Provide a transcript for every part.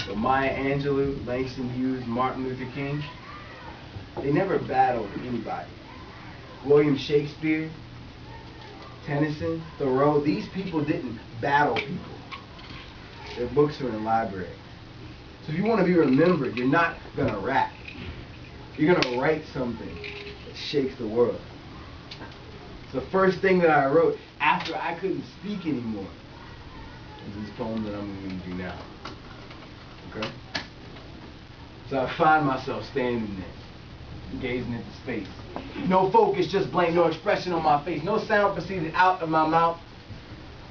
But Maya Angelou, Langston Hughes, Martin Luther King, they never battled anybody. William Shakespeare, Tennyson, Thoreau, these people didn't battle people. Their books are in libraries. So if you want to be remembered, you're not going to rap. You're going to write something that shakes the world. It's the first thing that I wrote after I couldn't speak anymore. Is this poem that I'm going to do now. Okay? So I find myself standing there, gazing into space. No focus, just blank, no expression on my face. No sound proceeded out of my mouth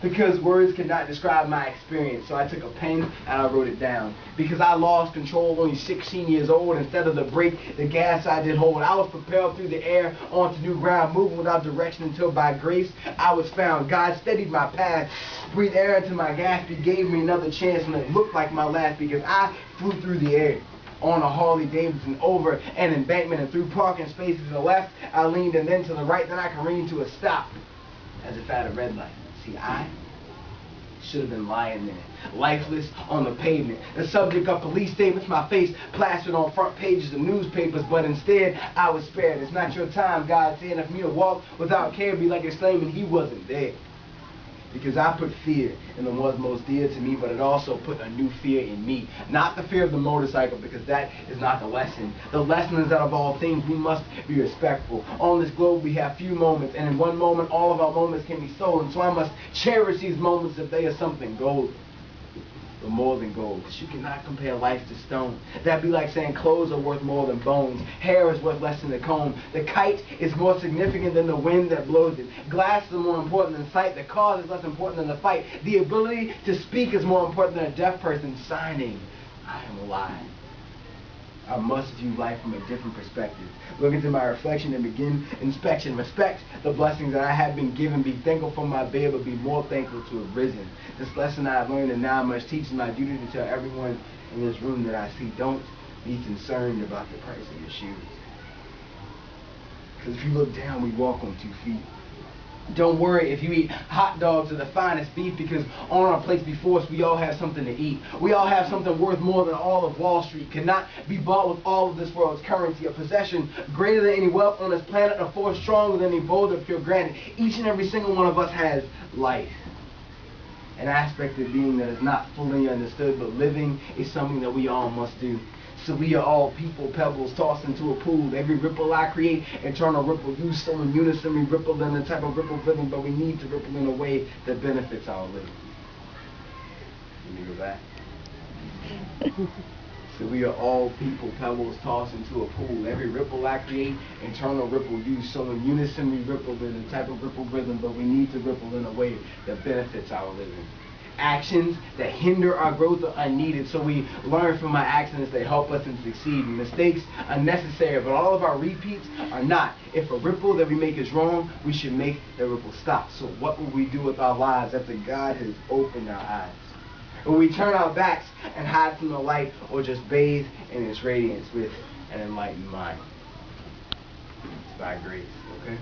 because words could not describe my experience. So I took a pen and I wrote it down. Because I lost control only 16 years old. Instead of the brake, the gas I did hold. I was propelled through the air onto new ground, moving without direction until by grace I was found. God steadied my path, breathed air into my gas, He gave me another chance, and it looked like my last because I flew through the air. On a Harley Davidson, over an embankment and through parking spaces to the left, I leaned, and then to the right, then I careened to a stop, as if at a red light. See, I should have been lying there, lifeless on the pavement, the subject of police statements, my face plastered on front pages of newspapers, but instead I was spared. It's not your time, God said, and for me to walk without care be like exclaiming He wasn't there. Because I put fear in the ones most dear to me, but it also put a new fear in me. Not the fear of the motorcycle, because that is not the lesson. The lesson is that of all things, we must be respectful. On this globe, we have few moments, and in one moment, all of our moments can be stolen. So I must cherish these moments if they are something golden. But more than gold, because you cannot compare life to stone. That'd be like saying clothes are worth more than bones. Hair is worth less than the comb. The kite is more significant than the wind that blows it. Glasses are more important than sight. The cause is less important than the fight. The ability to speak is more important than a deaf person signing, I am alive. I must view life from a different perspective. Look into my reflection and begin inspection. Respect the blessings that I have been given. Be thankful for my bed, but be more thankful to have risen. This lesson I have learned, and now I must teach. My duty to tell everyone in this room that I see. Don't be concerned about the price of your shoes. Because if you look down, we walk on 2 feet. Don't worry if you eat hot dogs or the finest beef, because on our plates before us, we all have something to eat. We all have something worth more than all of Wall Street. Cannot be bought with all of this world's currency. A possession greater than any wealth on this planet, a force stronger than any boulder pure granite. Each and every single one of us has life. An aspect of being that is not fully understood, but living is something that we all must do. So we are all people, pebbles tossed into a pool. Every ripple I create, eternal ripple. You so in unison, we ripple in the type of ripple rhythm, but we need to ripple in a way that benefits our living. Let me go back. So we are all people, pebbles tossed into a pool. Every ripple I create, eternal ripple. You so in unison, we ripple in the type of ripple rhythm, but we need to ripple in a way that benefits our living. Actions that hinder our growth are unneeded, so we learn from our accidents that help us and succeed. Mistakes are necessary, but all of our repeats are not. If a ripple that we make is wrong, we should make the ripple stop. So what will we do with our lives after God has opened our eyes? Will we turn our backs and hide from the light, or just bathe in its radiance with an enlightened mind? It's by grace, okay?